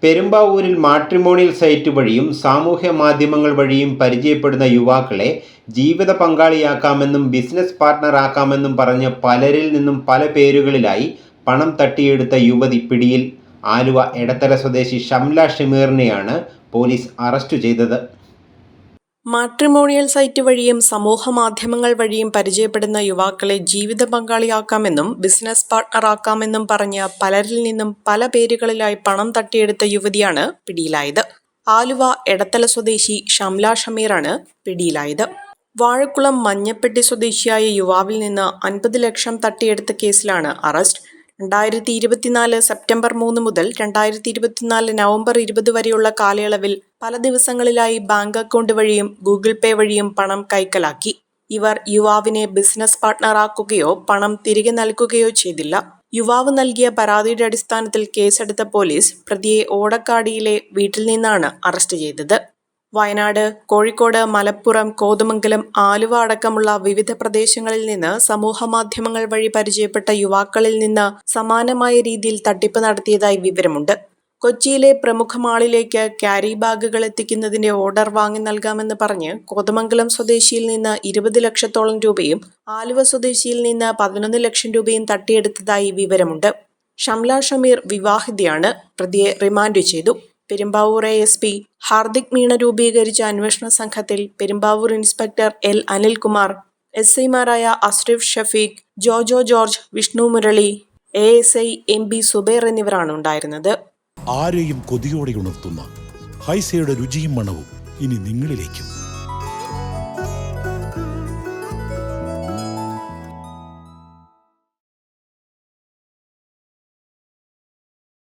പെരുമ്പാവൂരിൽ matrimonial site വഴിയും സാമൂഹ്യ മാധ്യമങ്ങൾ വഴിയും പരിചയപ്പെടുന്ന യുവാക്കളെ ജീവിത പങ്കാളിയാക്കാമെന്നും ബിസിനസ് പാർട്ട്ണറാക്കാമെന്നും പറഞ്ഞ് പലരിൽ നിന്നും പല പേരുകളിലായി പണം തട്ടിയെടുത്ത യുവതി പിടിയിൽ. ആലുവ എടത്തല സ്വദേശി ഷംല ഷമീറിനെയാണ് പോലീസ് അറസ്റ്റ് ചെയ്തത്. മാട്രിമോണിയൽ സൈറ്റ് വഴിയും സമൂഹ മാധ്യമങ്ങൾ വഴിയും പരിചയപ്പെടുന്ന യുവാക്കളെ ജീവിത പങ്കാളിയാക്കാമെന്നും ബിസിനസ് പാർട്ട്ണറാക്കാമെന്നും പറഞ്ഞ് പലരിൽ നിന്നും പല പേരുകളിലായി പണം തട്ടിയെടുത്ത യുവതിയാണ് പിടിയിലായത്. ആലുവ എടത്തല സ്വദേശി ഷംല ഷമീറാണ് പിടിയിലായത്. വാഴക്കുളം മഞ്ഞപ്പെട്ടി സ്വദേശിയായ യുവാവിൽ നിന്ന് 50 ലക്ഷം തട്ടിയെടുത്ത കേസിലാണ് അറസ്റ്റ്. 2024 സെപ്റ്റംബർ 3 മുതൽ 2024 നവംബർ 20 വരെയുള്ള കാലയളവിൽ പല ദിവസങ്ങളിലായി ബാങ്ക് അക്കൗണ്ട് വഴിയും ഗൂഗിൾ പേ വഴിയും പണം കൈക്കലാക്കി. ഇവർ യുവാവിനെ ബിസിനസ് പാർട്ട്ണറാക്കുകയോ പണം തിരികെ നൽകുകയോ ചെയ്തില്ല. യുവാവ് നൽകിയ പരാതിയുടെ അടിസ്ഥാനത്തിൽ കേസെടുത്ത പോലീസ് പ്രതിയെ ഓടക്കാടിയിലെ വീട്ടിൽ നിന്നാണ് അറസ്റ്റ് ചെയ്തത്. വയനാട്, കോഴിക്കോട്, മലപ്പുറം, കോതമംഗലം, ആലുവ അടക്കമുള്ള വിവിധ പ്രദേശങ്ങളിൽ നിന്ന് സമൂഹമാധ്യമങ്ങൾ വഴി പരിചയപ്പെട്ട യുവാക്കളിൽ നിന്ന് സമാനമായ രീതിയിൽ തട്ടിപ്പ് നടത്തിയതായി വിവരമുണ്ട്. കൊച്ചിയിലെ പ്രമുഖ മാളിലേക്ക് ക്യാരി ബാഗുകൾ എത്തിക്കുന്നതിന്റെ ഓർഡർ വാങ്ങി നൽകാമെന്ന് പറഞ്ഞ് കോതമംഗലം സ്വദേശിയിൽ നിന്ന് 20 ലക്ഷത്തോളം രൂപയും ആലുവ സ്വദേശിയിൽ നിന്ന് 11 ലക്ഷം രൂപയും തട്ടിയെടുത്തതായി വിവരമുണ്ട്. ഷംല ഷമീർ വിവാഹിതയാണ്. പ്രതിയെ റിമാൻഡ് ചെയ്തു. പെരുമ്പാവൂർ ASP ഹാർദിക് മീണ രൂപീകരിച്ച അന്വേഷണ സംഘത്തിൽ പെരുമ്പാവൂർ ഇൻസ്പെക്ടർ L അനിൽകുമാർ, SIമാരായ Asrif Shafeeq, Jojo George, Vishnu Murali, ASI MB Zubair എന്നിവരാണ് ഉണ്ടായിരുന്നത്. ആരെയും കൊതിയോടെ ഉണർത്തുന്ന ഹൈസയുടെ രുചിയും മണവും ഇനി നിങ്ങളിലേക്കും.